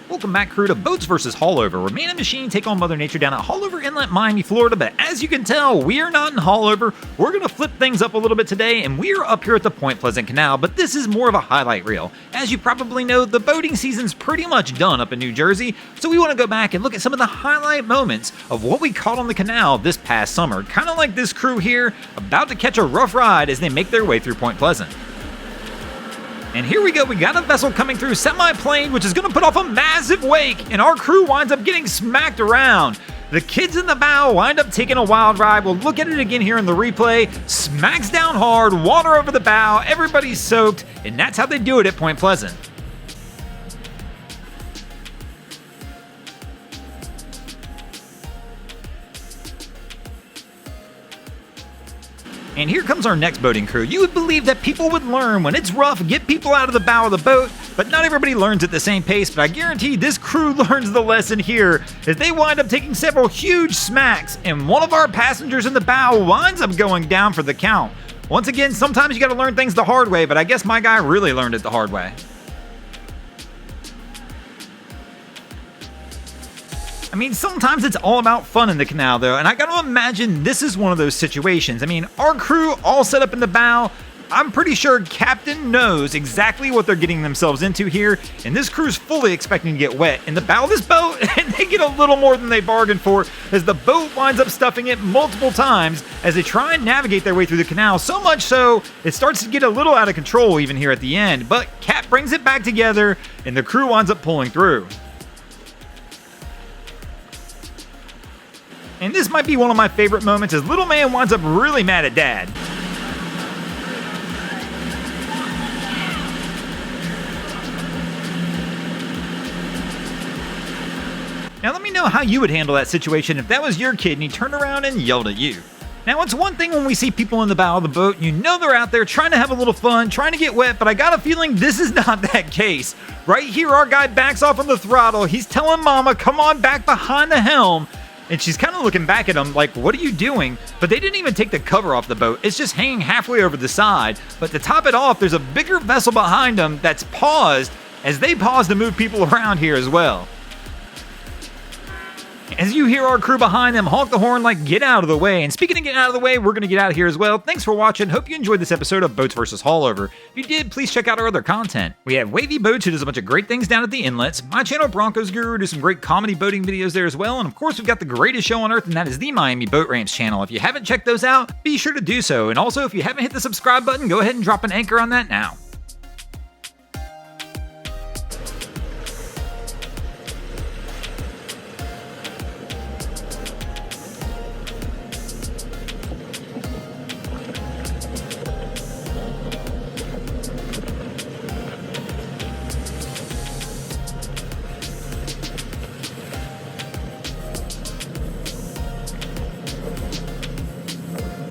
Welcome back, crew, to Boats vs. Haulover, where Man and Machine take on Mother Nature down at Haulover Inlet, Miami, Florida. But as you can tell, we are not in Haulover. We're going to flip things up a little bit today, and we are up here at the Point Pleasant Canal, but this is more of a highlight reel. As you probably know, the boating season's pretty much done up in New Jersey, so we want to go back and look at some of the highlight moments of what we caught on the canal this past summer. Kind of like this crew here, about to catch a rough ride as they make their way through Point Pleasant. And here we go, we got a vessel coming through semi-plane, which is going to put off a massive wake, and our crew winds up getting smacked around. The kids in the bow wind up taking a wild ride. We'll look at it again here in the replay. Smacks down hard, water over the bow, everybody's soaked, and that's how they do it at Point Pleasant. And here comes our next boating crew. You would believe that people would learn when it's rough, get people out of the bow of the boat, but not everybody learns at the same pace. But I guarantee this crew learns the lesson here as they wind up taking several huge smacks, and one of our passengers in the bow winds up going down for the count. Once again, sometimes you gotta learn things the hard way, but I guess my guy really learned it the hard way. I mean, sometimes it's all about fun in the canal, though, and I gotta imagine this is one of those situations. I mean, our crew all set up in the bow. I'm pretty sure Captain knows exactly what they're getting themselves into here, and this crew's fully expecting to get wet in the bow of this boat, and they get a little more than they bargained for as the boat winds up stuffing it multiple times as they try and navigate their way through the canal, so much so it starts to get a little out of control even here at the end, but Cap brings it back together, and the crew winds up pulling through. And this might be one of my favorite moments as little man winds up really mad at dad. Now let me know how you would handle that situation if that was your kid and he turned around and yelled at you. Now it's one thing when we see people in the bow of the boat, you know they're out there trying to have a little fun, trying to get wet, but I got a feeling this is not that case. Right here our guy backs off on the throttle, he's telling mama come on back behind the helm. And she's kind of looking back at him like, what are you doing? But they didn't even take the cover off the boat. It's just hanging halfway over the side. But to top it off, there's a bigger vessel behind them that's paused as they pause to move people around here as well. As you hear our crew behind them honk the horn like, get out of the way. And speaking of getting out of the way, we're going to get out of here as well. Thanks for watching. Hope you enjoyed this episode of Boats vs. Haulover. If you did, please check out our other content. We have Wavy Boats, who does a bunch of great things down at the inlets. My channel, Broncos Guru, does some great comedy boating videos there as well. And of course, we've got the greatest show on earth, and that is the Miami Boat Ramps channel. If you haven't checked those out, be sure to do so. And also, if you haven't hit the subscribe button, go ahead and drop an anchor on that now.